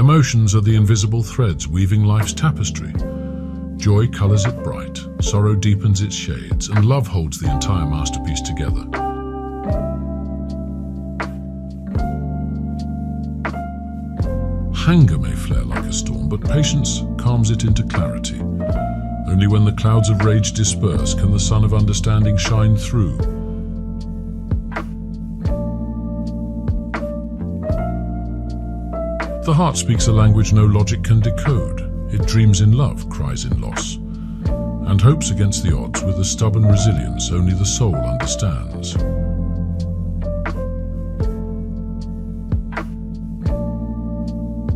Emotions are the invisible threads weaving life's tapestry. Joy colors it bright, sorrow deepens its shades, and love holds the entire masterpiece together. Anger may flare like a storm, but patience calms it into clarity. Only when the clouds of rage disperse can the sun of understanding shine through. The heart speaks a language no logic can decode. It dreams in love, cries in loss, and hopes against the odds with a stubborn resilience only the soul understands.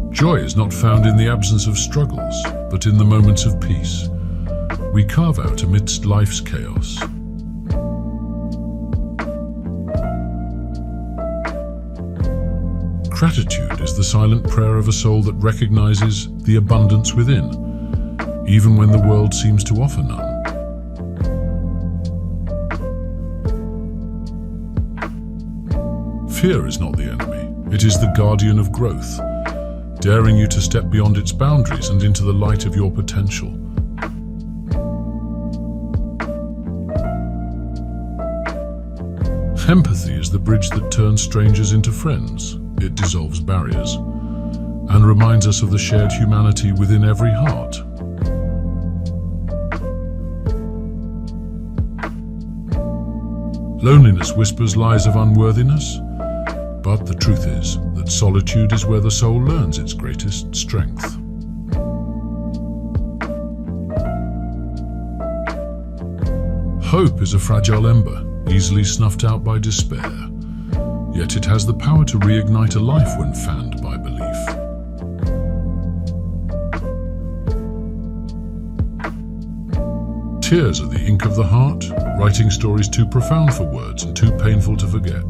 Joy is not found in the absence of struggles, but in the moments of peace we carve out amidst life's chaos. Gratitude is the silent prayer of a soul that recognizes the abundance within, even when the world seems to offer none. Fear is not the enemy, it is the guardian of growth, daring you to step beyond its boundaries and into the light of your potential. Empathy is the bridge that turns strangers into friends. It dissolves barriers and reminds us of the shared humanity within every heart. Loneliness whispers lies of unworthiness, but the truth is that solitude is where the soul learns its greatest strength. Hope is a fragile ember, easily snuffed out by despair. Yet it has the power to reignite a life when fanned by belief. Tears are the ink of the heart, writing stories too profound for words and too painful to forget.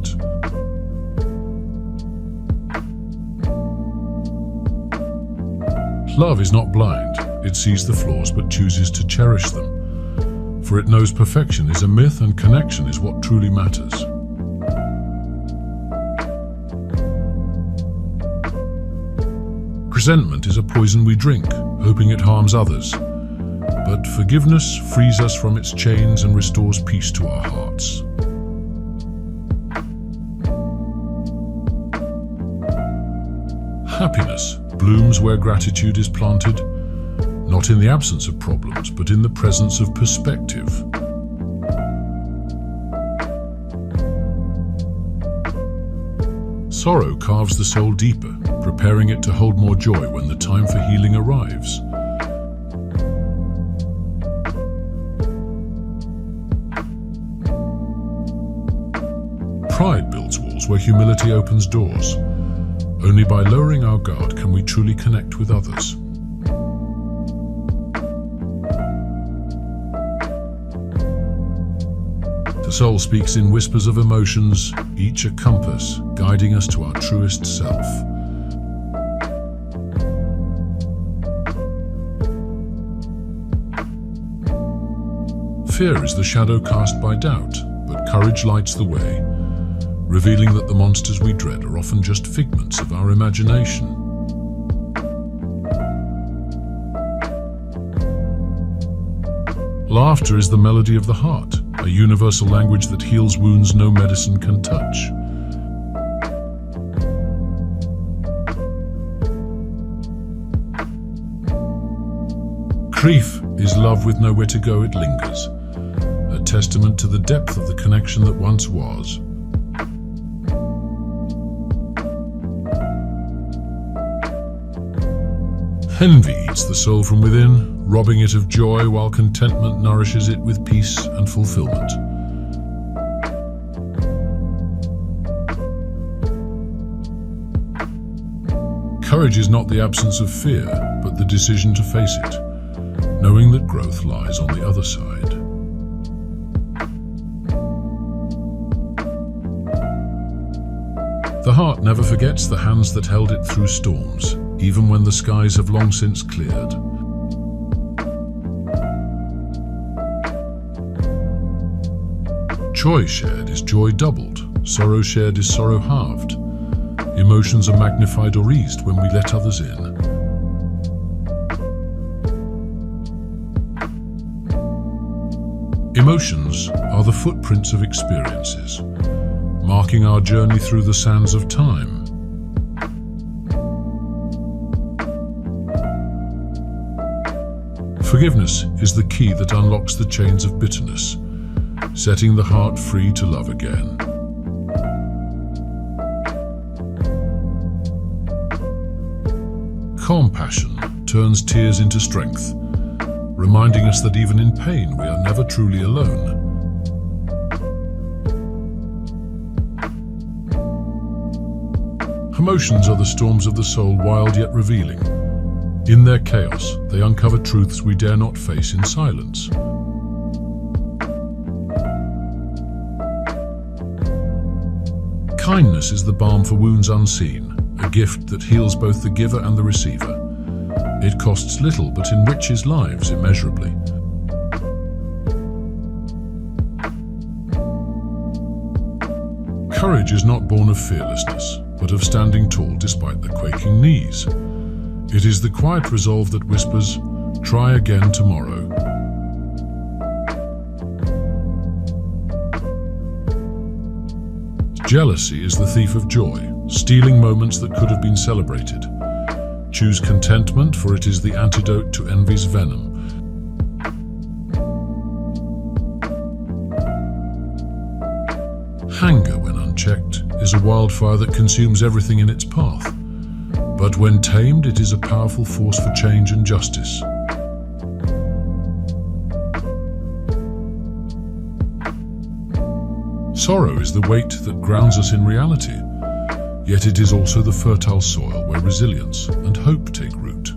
Love is not blind, it sees the flaws but chooses to cherish them. For it knows perfection is a myth and connection is what truly matters. Resentment is a poison we drink, hoping it harms others. But forgiveness frees us from its chains and restores peace to our hearts. Happiness blooms where gratitude is planted, not in the absence of problems, but in the presence of perspective. Sorrow carves the soul deeper, preparing it to hold more joy when the time for healing arrives. Pride builds walls where humility opens doors. Only by lowering our guard can we truly connect with others. The soul speaks in whispers of emotions, each a compass, guiding us to our truest self. Fear is the shadow cast by doubt, but courage lights the way, revealing that the monsters we dread are often just figments of our imagination. Laughter is the melody of the heart, a universal language that heals wounds no medicine can touch. Grief is love with nowhere to go, it lingers, a testament to the depth of the connection that once was. Envy eats the soul from within, robbing it of joy while contentment nourishes it with peace and fulfillment. Courage is not the absence of fear, but the decision to face it, knowing that growth lies on the other side. The heart never forgets the hands that held it through storms, even when the skies have long since cleared. Joy shared is joy doubled, sorrow shared is sorrow halved. Emotions are magnified or eased when we let others in. Emotions are the footprints of experiences, marking our journey through the sands of time. Forgiveness is the key that unlocks the chains of bitterness, setting the heart free to love again. Compassion turns tears into strength, reminding us that even in pain we are never truly alone. Emotions are the storms of the soul, wild yet revealing. In their chaos, they uncover truths we dare not face in silence. Kindness is the balm for wounds unseen, a gift that heals both the giver and the receiver. It costs little but enriches lives immeasurably. Courage is not born of fearlessness, but of standing tall despite the quaking knees. It is the quiet resolve that whispers, "Try again tomorrow." Jealousy is the thief of joy, stealing moments that could have been celebrated. Choose contentment, for it is the antidote to envy's venom. Anger, when unchecked, is a wildfire that consumes everything in its path. But when tamed, it is a powerful force for change and justice. Sorrow is the weight that grounds us in reality, yet it is also the fertile soil where resilience and hope take root.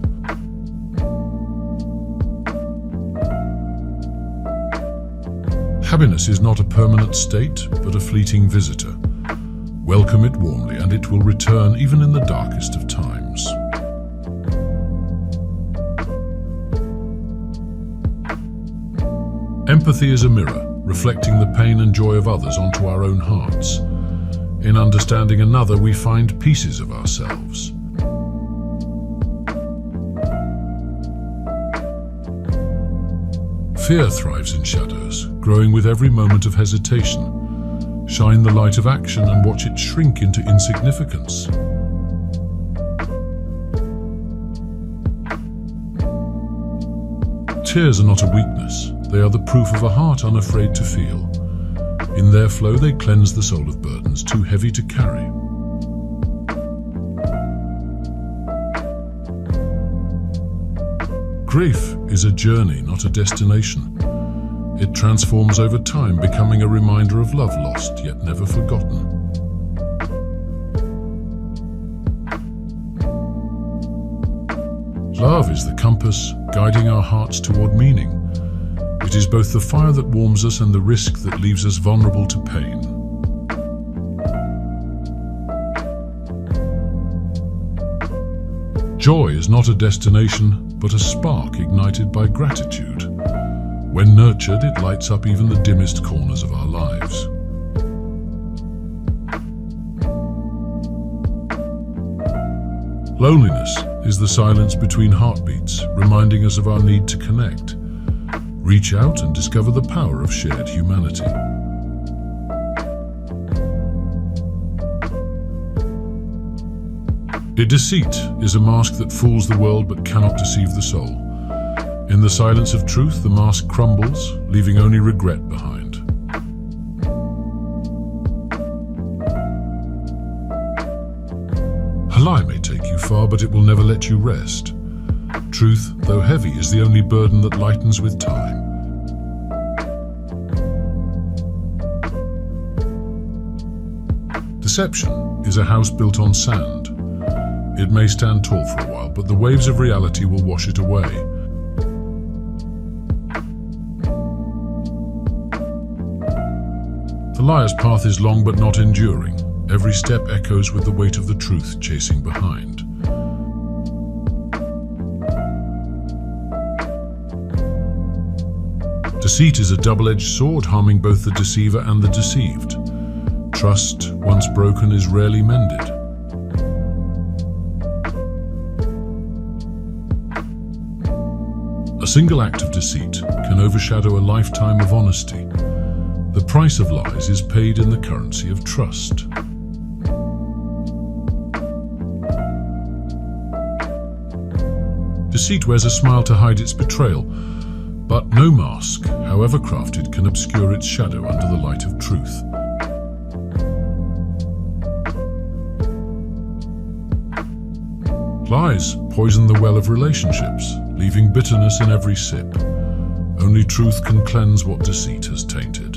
Happiness is not a permanent state, but a fleeting visitor. Welcome it warmly, and it will return even in the darkest of times. Empathy is a mirror, reflecting the pain and joy of others onto our own hearts. In understanding another, we find pieces of ourselves. Fear thrives in shadows, growing with every moment of hesitation. Shine the light of action and watch it shrink into insignificance. Tears are not a weakness, they are the proof of a heart unafraid to feel. In their flow they cleanse the soul of burdens too heavy to carry. Grief is a journey, not a destination. It transforms over time, becoming a reminder of love lost yet never forgotten. Love is the compass, guiding our hearts toward meaning. It is both the fire that warms us and the risk that leaves us vulnerable to pain. Joy is not a destination, but a spark ignited by gratitude. When nurtured, it lights up even the dimmest corners of our lives. Loneliness is the silence between heartbeats, reminding us of our need to connect. Reach out and discover the power of shared humanity. Deceit is a mask that fools the world but cannot deceive the soul. In the silence of truth, the mask crumbles, leaving only regret behind. A lie may take you far, but it will never let you rest. Truth, though heavy, is the only burden that lightens with time. Deception is a house built on sand. It may stand tall for a while, but the waves of reality will wash it away. The liar's path is long but not enduring. Every step echoes with the weight of the truth chasing behind. Deceit is a double-edged sword, harming both the deceiver and the deceived. Trust, once broken, is rarely mended. single act of deceit can overshadow a lifetime of honesty. The price of lies is paid in the currency of trust. Deceit wears a smile to hide its betrayal, but no mask, however crafted, can obscure its shadow under the light of truth. Lies poison the well of relationships, leaving bitterness in every sip. Only truth can cleanse what deceit has tainted.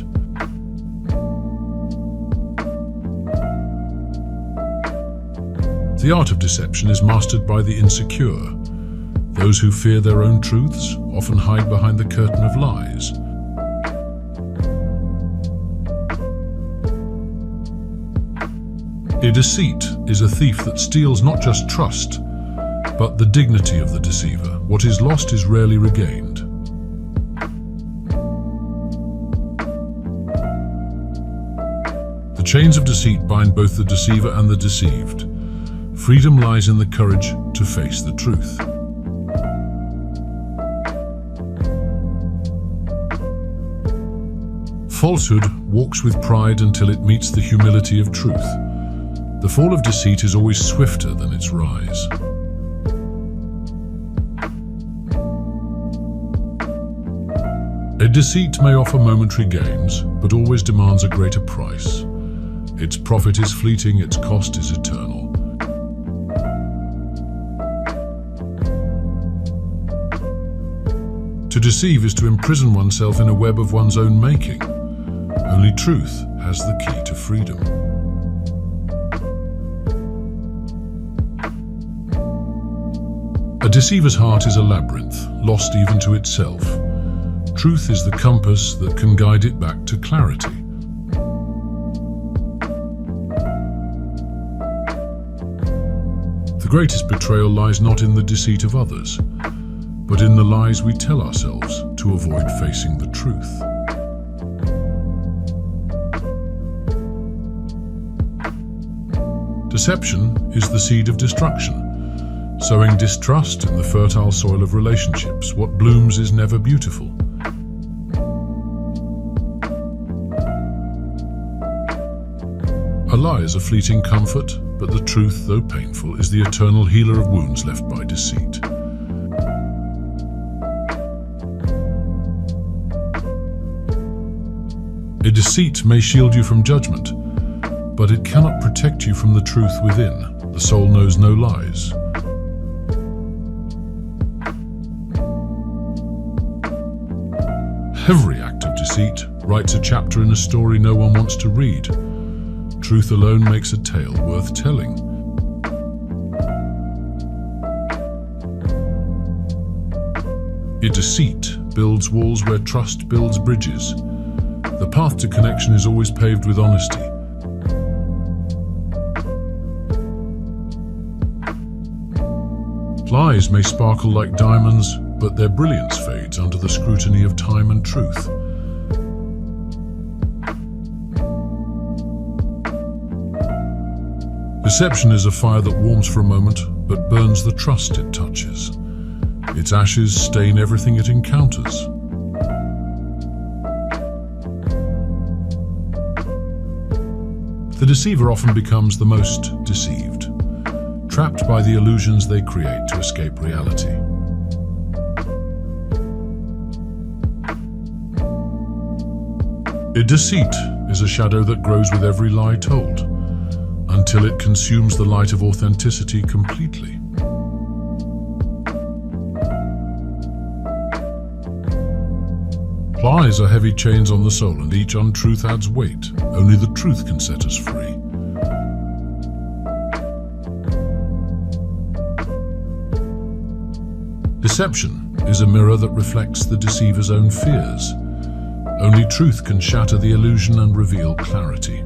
The art of deception is mastered by the insecure. Those who fear their own truths often hide behind the curtain of lies. A deceit is a thief that steals not just trust, but the dignity of the deceiver. What is lost is rarely regained. The chains of deceit bind both the deceiver and the deceived. Freedom lies in the courage to face the truth. Falsehood walks with pride until it meets the humility of truth. The fall of deceit is always swifter than its rise. A deceit may offer momentary gains, but always demands a greater price. Its profit is fleeting, its cost is eternal. To deceive is to imprison oneself in a web of one's own making. Only truth has the key to freedom. A deceiver's heart is a labyrinth, lost even to itself. Truth is the compass that can guide it back to clarity. The greatest betrayal lies not in the deceit of others, but in the lies we tell ourselves to avoid facing the truth. Deception is the seed of destruction, sowing distrust in the fertile soil of relationships. What blooms is never beautiful. A lie is a fleeting comfort, but the truth, though painful, is the eternal healer of wounds left by deceit. A deceit may shield you from judgment, but it cannot protect you from the truth within. The soul knows no lies. Every act of deceit writes a chapter in a story no one wants to read. Truth alone makes a tale worth telling. A deceit builds walls where trust builds bridges. The path to connection is always paved with honesty. Lies may sparkle like diamonds, but their brilliance fades under the scrutiny of time and truth. Deception is a fire that warms for a moment, but burns the trust it touches. Its ashes stain everything it encounters. The deceiver often becomes the most deceived, trapped by the illusions they create to escape reality. A deceit is a shadow that grows with every lie told, until it consumes the light of authenticity completely. Lies are heavy chains on the soul, and each untruth adds weight. Only the truth can set us free. Deception is a mirror that reflects the deceiver's own fears. Only truth can shatter the illusion and reveal clarity.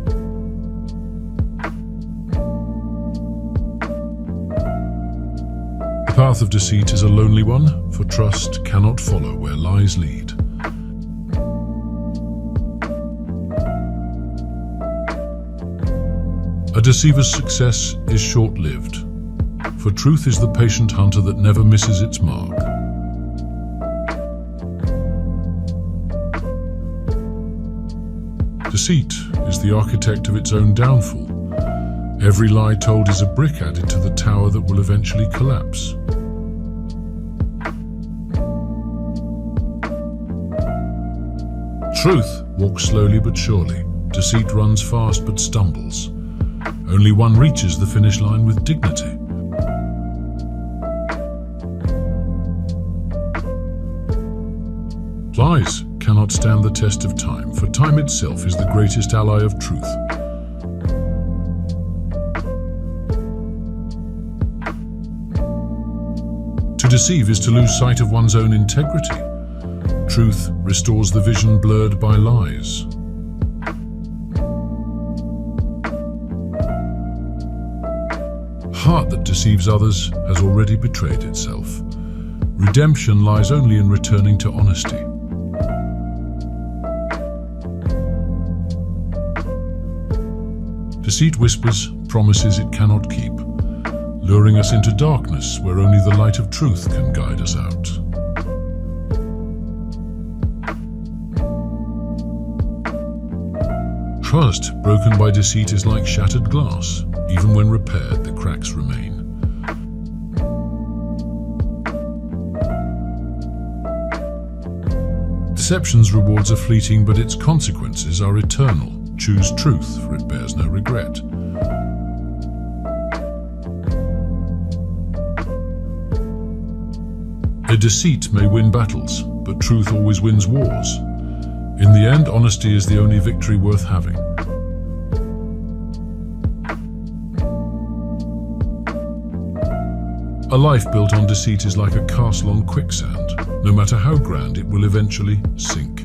The path of deceit is a lonely one, for trust cannot follow where lies lead. A deceiver's success is short-lived, for truth is the patient hunter that never misses its mark. Deceit is the architect of its own downfall. Every lie told is a brick added to the tower that will eventually collapse. Truth walks slowly but surely. Deceit runs fast but stumbles. Only one reaches the finish line with dignity. Lies cannot stand the test of time, for time itself is the greatest ally of truth. To deceive is to lose sight of one's own integrity. Truth restores the vision blurred by lies. Heart that deceives others has already betrayed itself. Redemption lies only in returning to honesty. Deceit whispers promises it cannot keep, luring us into darkness where only the light of truth can guide us out. Trust broken by deceit is like shattered glass. Even when repaired, the cracks remain. Deception's rewards are fleeting, but its consequences are eternal. Choose truth, for it bears no regret. A deceit may win battles, but truth always wins wars. In the end, honesty is the only victory worth having. A life built on deceit is like a castle on quicksand. No matter how grand, it will eventually sink.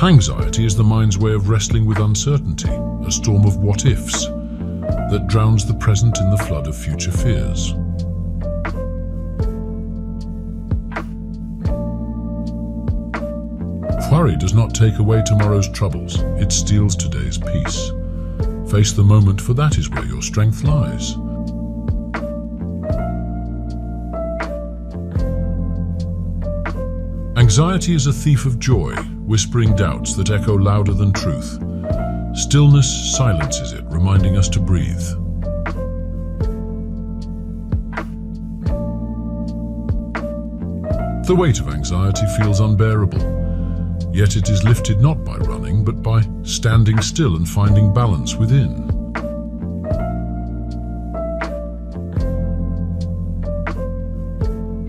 Anxiety is the mind's way of wrestling with uncertainty, a storm of what-ifs that drowns the present in the flood of future fears. Worry does not take away tomorrow's troubles, it steals today's peace. Face the moment, for that is where your strength lies. Anxiety is a thief of joy, whispering doubts that echo louder than truth. Stillness silences it, reminding us to breathe. The weight of anxiety feels unbearable. Yet it is lifted not by running, but by standing still and finding balance within.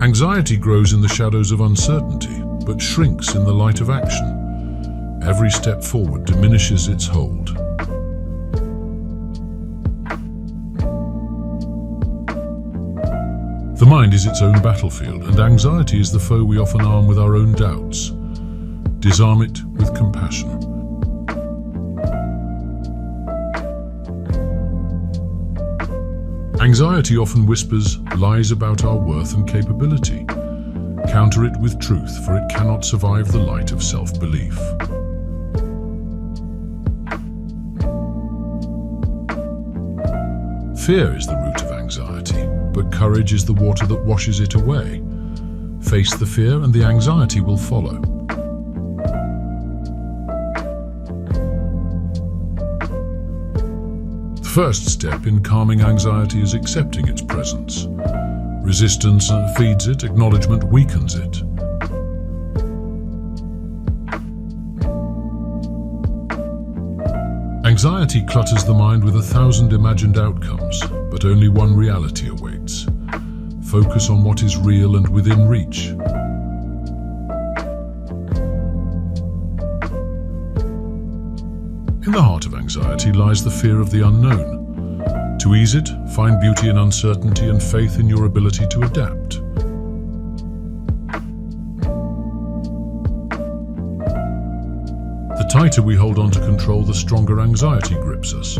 Anxiety grows in the shadows of uncertainty, but shrinks in the light of action. Every step forward diminishes its hold. The mind is its own battlefield, and anxiety is the foe we often arm with our own doubts. Disarm it with compassion. Anxiety often whispers lies about our worth and capability. Counter it with truth, for it cannot survive the light of self-belief. Fear is the root of anxiety, but courage is the water that washes it away. Face the fear and the anxiety will follow. The first step in calming anxiety is accepting its presence. Resistance feeds it, acknowledgement weakens it. Anxiety clutters the mind with 1,000 imagined outcomes, but only one reality awaits. Focus on what is real and within reach. In the heart of anxiety lies the fear of the unknown. To ease it, find beauty in uncertainty and faith in your ability to adapt. The tighter we hold on to control, the stronger anxiety grips us.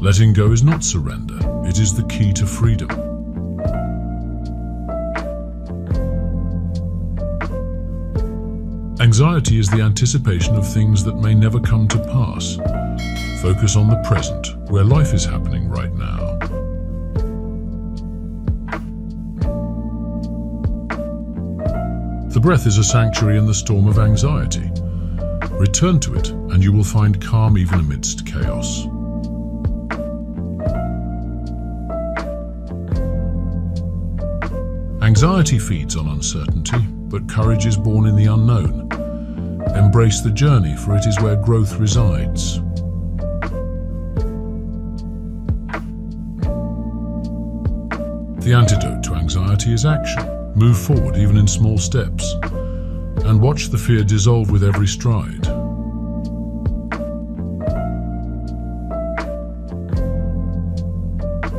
Letting go is not surrender, it is the key to freedom. Anxiety is the anticipation of things that may never come to pass. Focus on the present, where life is happening right now. The breath is a sanctuary in the storm of anxiety. Return to it, and you will find calm even amidst chaos. Anxiety feeds on uncertainty, but courage is born in the unknown. Embrace the journey, for it is where growth resides. The antidote to anxiety is action. Move forward even in small steps, and watch the fear dissolve with every stride.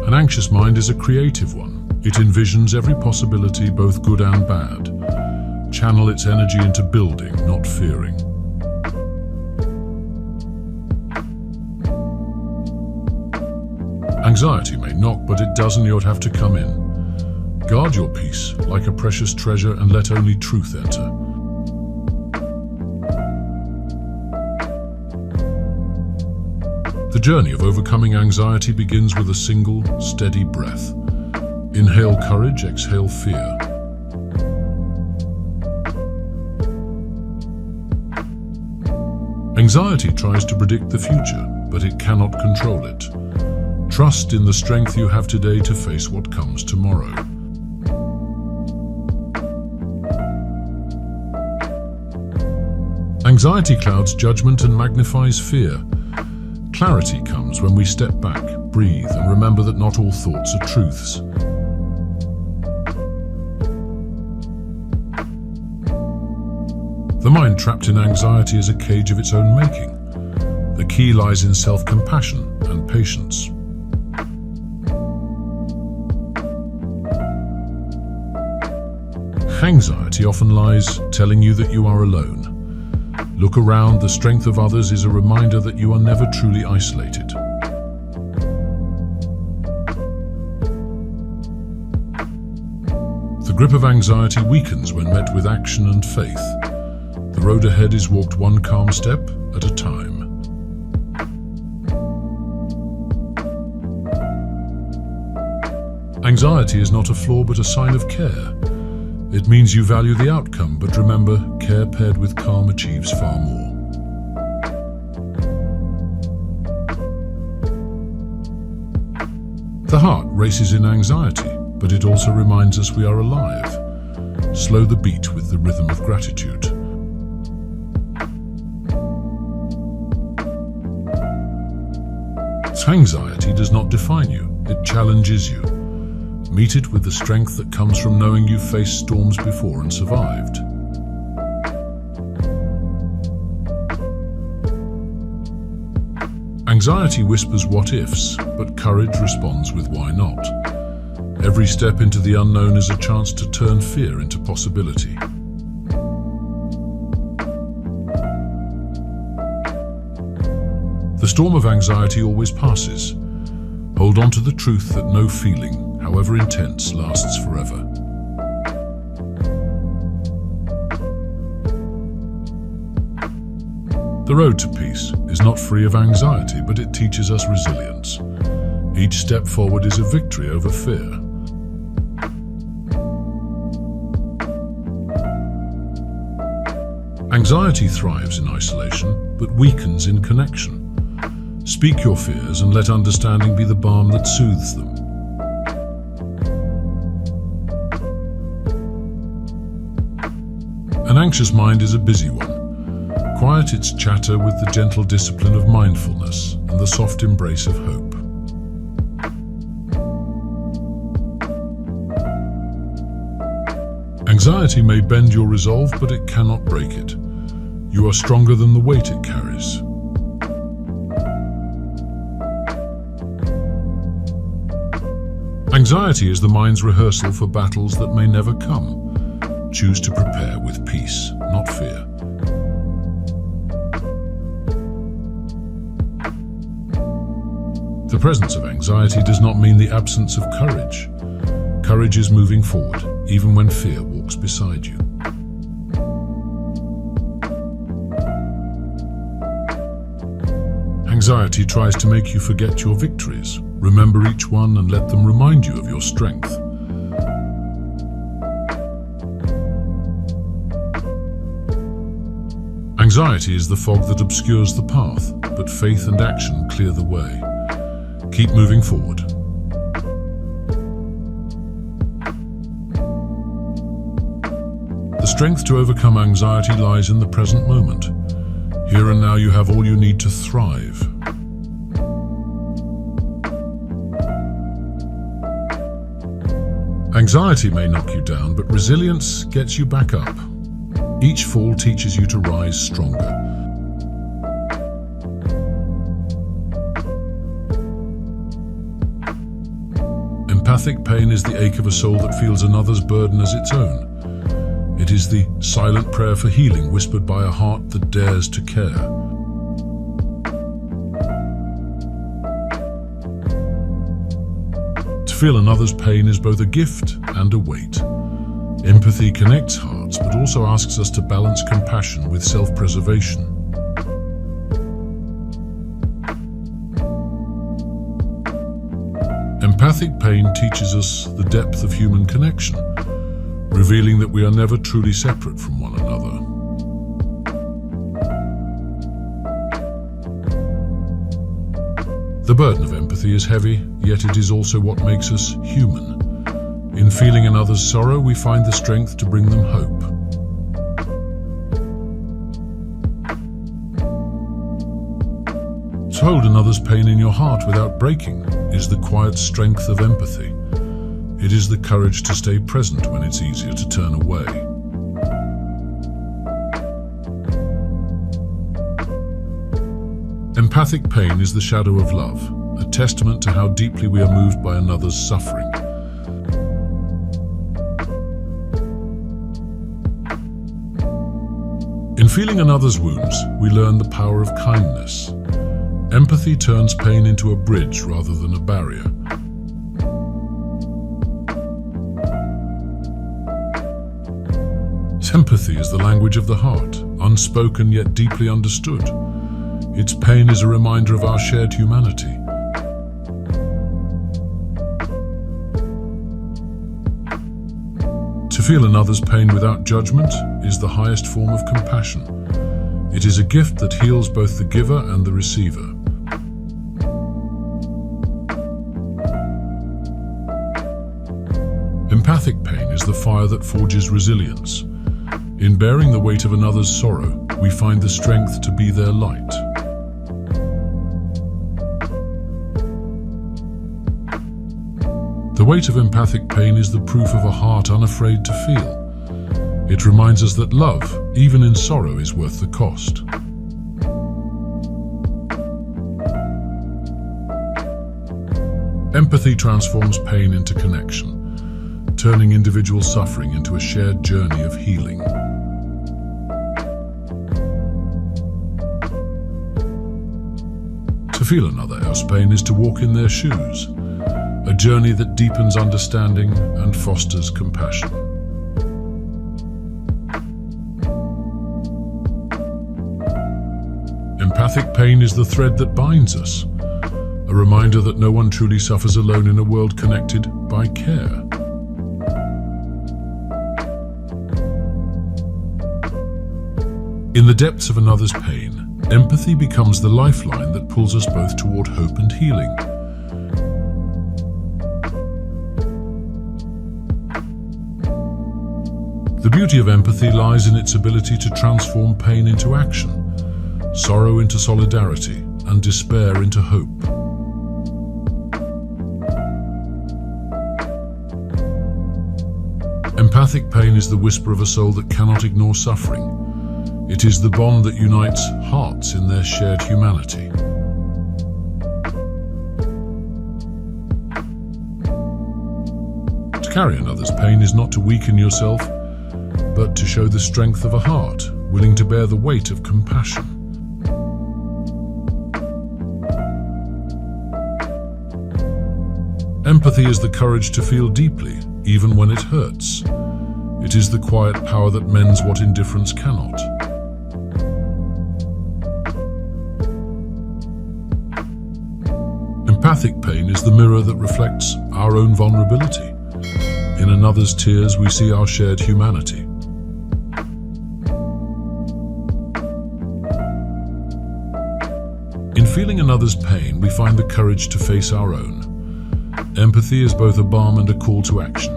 An anxious mind is a creative one. It envisions every possibility, both good and bad. Channel its energy into building, not fearing. Anxiety may knock, but it doesn't yet have to come in. Guard your peace like a precious treasure and let only truth enter. The journey of overcoming anxiety begins with a single, steady breath. Inhale courage, exhale fear. Anxiety tries to predict the future, but it cannot control it. Trust in the strength you have today to face what comes tomorrow. Anxiety clouds judgment and magnifies fear. Clarity comes when we step back, breathe, and remember that not all thoughts are truths. The mind trapped in anxiety is a cage of its own making. The key lies in self-compassion and patience. Anxiety often lies telling you that you are alone. Look around, the strength of others is a reminder that you are never truly isolated. The grip of anxiety weakens when met with action and faith. The road ahead is walked one calm step at a time. Anxiety is not a flaw but a sign of care. It means you value the outcome, but remember, care paired with calm achieves far more. The heart races in anxiety, but it also reminds us we are alive. Slow the beat with the rhythm of gratitude. Anxiety does not define you, it challenges you. Meet it with the strength that comes from knowing you've faced storms before and survived. Anxiety whispers what ifs, but courage responds with why not. Every step into the unknown is a chance to turn fear into possibility. The storm of anxiety always passes. Hold on to the truth that no feeling, however intense, lasts forever. The road to peace is not free of anxiety, but it teaches us resilience. Each step forward is a victory over fear. Anxiety thrives in isolation, but weakens in connection. Speak your fears and let understanding be the balm that soothes them. An anxious mind is a busy one. Quiet its chatter with the gentle discipline of mindfulness and the soft embrace of hope. Anxiety may bend your resolve, but it cannot break it. You are stronger than the weight it carries. Anxiety is the mind's rehearsal for battles that may never come. Choose to prepare with peace, not fear. The presence of anxiety does not mean the absence of courage. Courage is moving forward, even when fear walks beside you. Anxiety tries to make you forget your victories. Remember each one and let them remind you of your strength. Anxiety is the fog that obscures the path, but faith and action clear the way. Keep moving forward. The strength to overcome anxiety lies in the present moment. Here and now you have all you need to thrive. Anxiety may knock you down, but resilience gets you back up. Each fall teaches you to rise stronger. Empathic pain is the ache of a soul that feels another's burden as its own. It is the silent prayer for healing whispered by a heart that dares to care. To feel another's pain is both a gift and a weight. Empathy connects hearts, but also asks us to balance compassion with self-preservation. Empathic pain teaches us the depth of human connection, revealing that we are never truly separate from one another. The burden of empathy is heavy, yet it is also what makes us human. In feeling another's sorrow, we find the strength to bring them hope. To hold another's pain in your heart without breaking is the quiet strength of empathy. It is the courage to stay present when it's easier to turn away. Empathic pain is the shadow of love, a testament to how deeply we are moved by another's suffering. In feeling another's wounds, we learn the power of kindness. Empathy turns pain into a bridge rather than a barrier. Empathy is the language of the heart, unspoken yet deeply understood. Its pain is a reminder of our shared humanity. To feel another's pain without judgment is the highest form of compassion. It is a gift that heals both the giver and the receiver. Empathic pain is the fire that forges resilience. In bearing the weight of another's sorrow, we find the strength to be their light. The weight of empathic pain is the proof of a heart unafraid to feel. It reminds us that love, even in sorrow, is worth the cost. Empathy transforms pain into connection, turning individual suffering into a shared journey of healing. To feel another else's pain is to walk in their shoes, a journey that deepens understanding and fosters compassion. Empathic pain is the thread that binds us, a reminder that no one truly suffers alone in a world connected by care. In the depths of another's pain, empathy becomes the lifeline that pulls us both toward hope and healing. The beauty of empathy lies in its ability to transform pain into action, sorrow into solidarity, and despair into hope. Empathic pain is the whisper of a soul that cannot ignore suffering. It is the bond that unites hearts in their shared humanity. To carry another's pain is not to weaken yourself, but to show the strength of a heart, willing to bear the weight of compassion. Empathy is the courage to feel deeply, even when it hurts. It is the quiet power that mends what indifference cannot. Empathic pain is the mirror that reflects our own vulnerability. In another's tears, we see our shared humanity. In feeling another's pain, we find the courage to face our own. Empathy is both a balm and a call to action.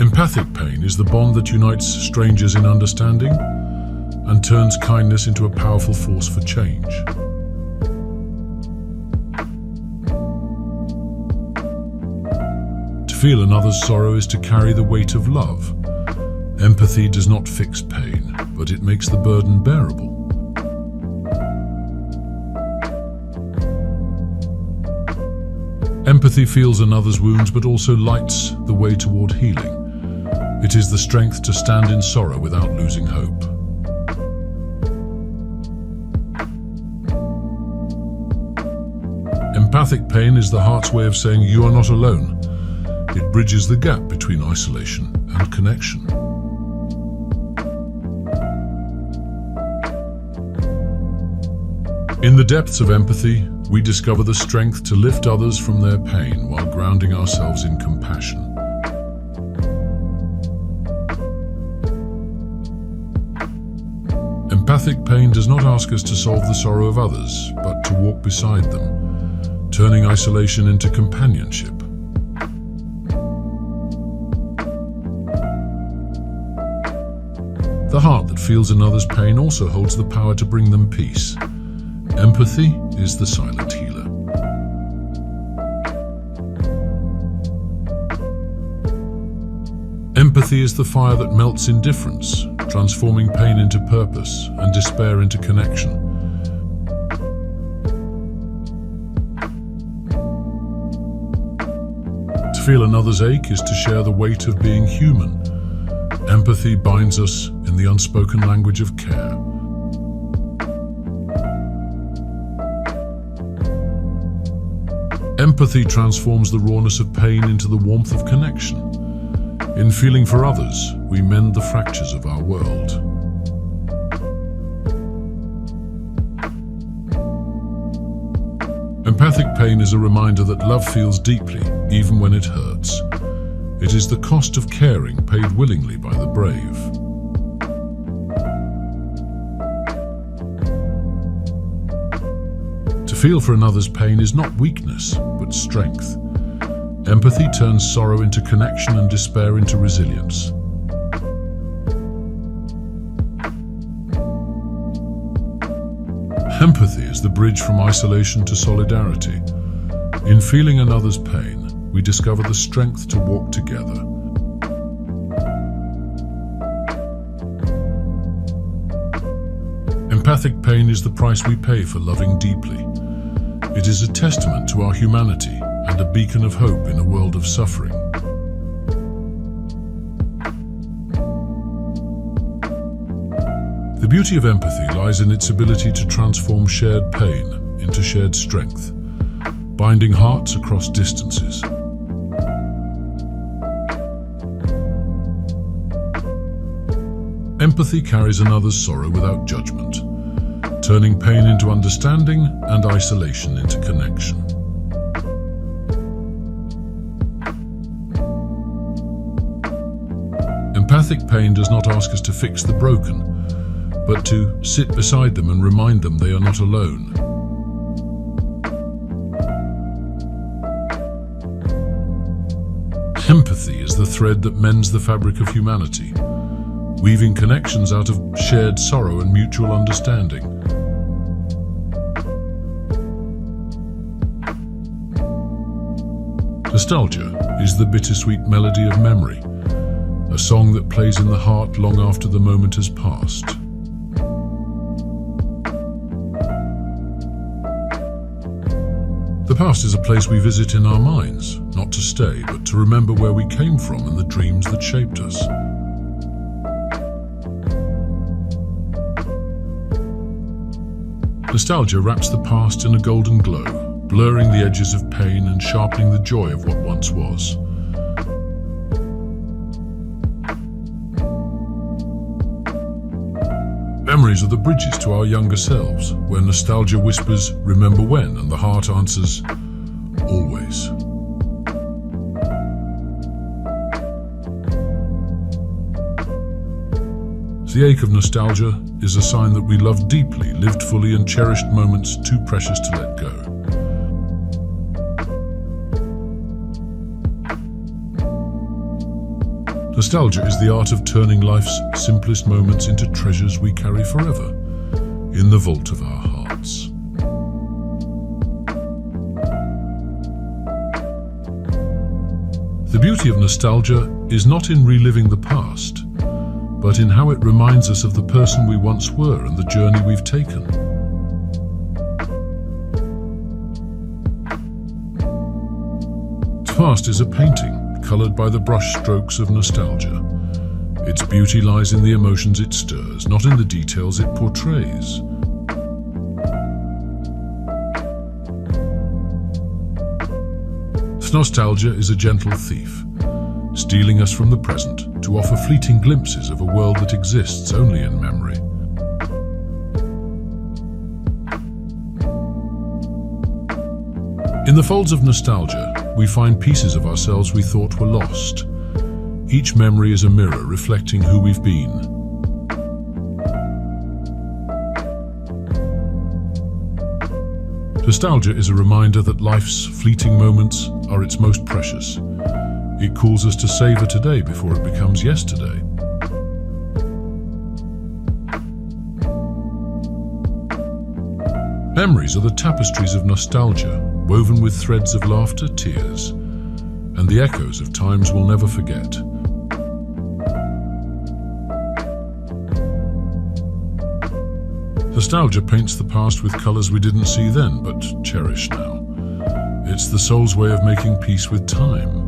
Empathic pain is the bond that unites strangers in understanding and turns kindness into a powerful force for change. To feel another's sorrow is to carry the weight of love. Empathy does not fix pain, but it makes the burden bearable. Empathy feels another's wounds but also lights the way toward healing. It is the strength to stand in sorrow without losing hope. Empathic pain is the heart's way of saying you are not alone. It bridges the gap between isolation and connection. In the depths of empathy, we discover the strength to lift others from their pain while grounding ourselves in compassion. Empathic pain does not ask us to solve the sorrow of others, but to walk beside them, turning isolation into companionship. The heart that feels another's pain also holds the power to bring them peace. Empathy is the silent healer. Empathy is the fire that melts indifference, transforming pain into purpose and despair into connection. To feel another's ache is to share the weight of being human. Empathy binds us in the unspoken language of care. Empathy transforms the rawness of pain into the warmth of connection. In feeling for others, we mend the fractures of our world. Empathic pain is a reminder that love feels deeply, even when it hurts. It is the cost of caring paid willingly by the brave. To feel for another's pain is not weakness, but strength. Empathy turns sorrow into connection and despair into resilience. Empathy is the bridge from isolation to solidarity. In feeling another's pain, we discover the strength to walk together. Empathic pain is the price we pay for loving deeply. It is a testament to our humanity and a beacon of hope in a world of suffering. The beauty of empathy lies in its ability to transform shared pain into shared strength, binding hearts across distances. Empathy carries another's sorrow without judgment, turning pain into understanding and isolation into connection. Empathic pain does not ask us to fix the broken, but to sit beside them and remind them they are not alone. Empathy is the thread that mends the fabric of humanity, weaving connections out of shared sorrow and mutual understanding. Nostalgia is the bittersweet melody of memory, a song that plays in the heart long after the moment has passed. The past is a place we visit in our minds, not to stay, but to remember where we came from and the dreams that shaped us. Nostalgia wraps the past in a golden glow, blurring the edges of pain and sharpening the joy of what once was. Memories are the bridges to our younger selves, where nostalgia whispers, "Remember when?" and the heart answers, "Always." The ache of nostalgia is a sign that we loved deeply, lived fully, and cherished moments too precious to let go. Nostalgia is the art of turning life's simplest moments into treasures we carry forever in the vault of our hearts. The beauty of nostalgia is not in reliving the past, but in how it reminds us of the person we once were and the journey we've taken. The past is a painting, colored by the brush strokes of nostalgia. Its beauty lies in the emotions it stirs, not in the details it portrays. Nostalgia is a gentle thief, stealing us from the present to offer fleeting glimpses of a world that exists only in memory. In the folds of nostalgia, we find pieces of ourselves we thought were lost. Each memory is a mirror reflecting who we've been. Nostalgia is a reminder that life's fleeting moments are its most precious. It calls us to savor today before it becomes yesterday. Memories are the tapestries of nostalgia, woven with threads of laughter, tears, and the echoes of times we'll never forget. Nostalgia paints the past with colors we didn't see then, but cherish now. It's the soul's way of making peace with time.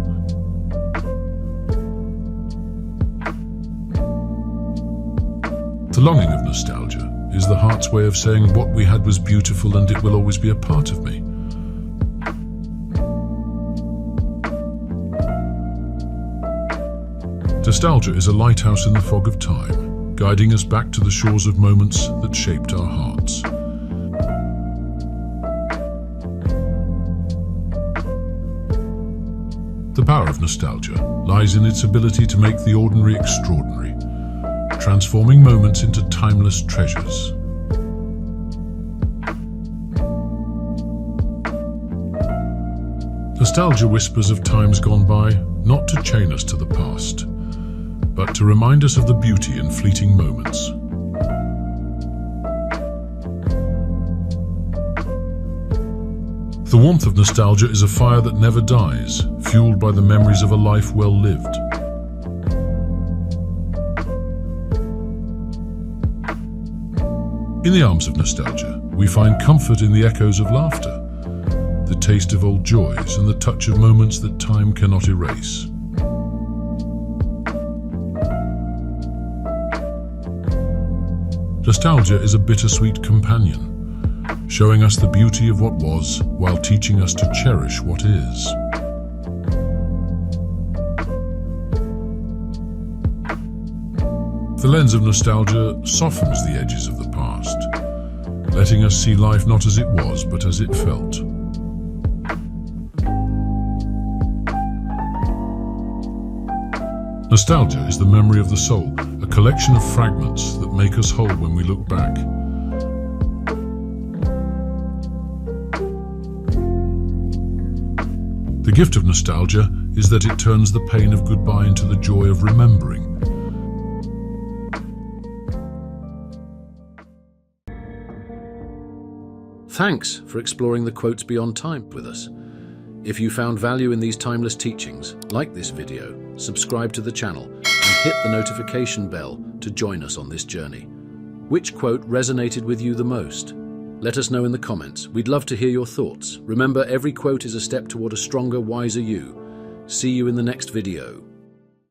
The longing of nostalgia is the heart's way of saying what we had was beautiful and it will always be a part of me. Nostalgia is a lighthouse in the fog of time, guiding us back to the shores of moments that shaped our hearts. The power of nostalgia lies in its ability to make the ordinary extraordinary, transforming moments into timeless treasures. Nostalgia whispers of times gone by, not to chain us to the past, but to remind us of the beauty in fleeting moments. The warmth of nostalgia is a fire that never dies, fueled by the memories of a life well lived. In the arms of nostalgia, we find comfort in the echoes of laughter, the taste of old joys, and the touch of moments that time cannot erase. Nostalgia is a bittersweet companion, showing us the beauty of what was while teaching us to cherish what is. The lens of nostalgia softens the edges of the past, letting us see life not as it was, but as it felt. Nostalgia is the memory of the soul, a collection of fragments that make us whole when we look back. The gift of nostalgia is that it turns the pain of goodbye into the joy of remembering. Thanks for exploring the quotes beyond time with us. If you found value in these timeless teachings, like this video, subscribe to the channel, and hit the notification bell to join us on this journey. Which quote resonated with you the most? Let us know in the comments. We'd love to hear your thoughts. Remember, every quote is a step toward a stronger, wiser you. See you in the next video.